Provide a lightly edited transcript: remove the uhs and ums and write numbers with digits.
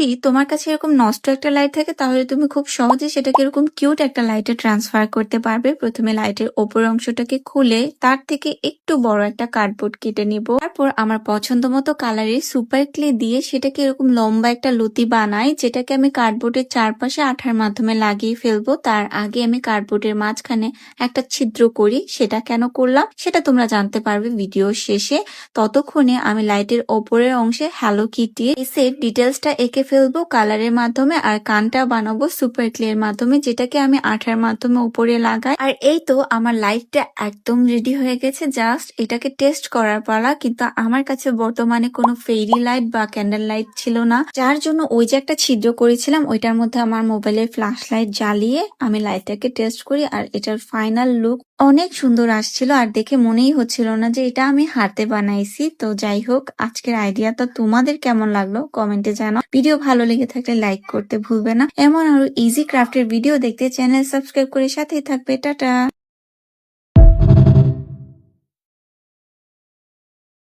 যদি তোমার কাছে এরকম নষ্ট একটা লাইট থাকে তাহলে তুমি খুব সহজে সেটাকে এরকম কিউট একটা লাইটে ট্রান্সফার করতে পারবে। প্রথমে লাইটের ওপর অংশটাকে খুলে তার থেকে একটু বড় একটা কার্ডবোর্ড কেটে নিব। তারপর আমার পছন্দ মতো কালারের সুপার ক্লে দিয়ে সেটাকে এরকম লম্বা একটা লতি বানাই, যেটাকে আমি কার্ডবোর্ডের চারপাশে আঠার মাধ্যমে লাগিয়ে ফেলবো। তার আগে আমি কার্ডবোর্ডের মাঝখানে একটা ছিদ্র করি। সেটা কেন করলাম সেটা তোমরা জানতে পারবে ভিডিও শেষে। ততক্ষণে আমি লাইটের ওপরের অংশে হ্যালো কিটি এর ডিটেলসটা এঁকে ফেলবো কালারের মাধ্যমে, আর কানটা বানাবো সুপার ক্লের মাধ্যমে, যেটাকে আমি আঠার মাধ্যমে উপরে লাগাই। আর এই তো আমার লাইটটা একদম রেডি হয়ে গেছে, জাস্ট এটাকে টেস্ট করার পালা। কিন্তু আমার কাছে বর্তমানে কোনো ফেরি লাইট বা ক্যান্ডেল লাইট ছিল না, যার জন্য ওই যে একটা ছিদ্র করেছিলাম ওইটার মধ্যে আমার মোবাইলের ফ্ল্যাশ লাইট জ্বালিয়ে আমি লাইটটাকে টেস্ট করি। আর এটার ফাইনাল লুক অনেক সুন্দর আসছিল, আর দেখে মনেই হচ্ছিল না যে এটা আমি হাতে বানাইছি। তো যাই হোক, আজকের আইডিয়াটা তোমাদের কেমন লাগলো কমেন্টে জানাও। ভিডিও ভালো লেগে থাকলে লাইক করতে ভুলবে না। এমন আরো ইজি ক্রাফটের ভিডিও দেখতে চ্যানেল সাবস্ক্রাইব করে সাথেই থাকবে। টাটা।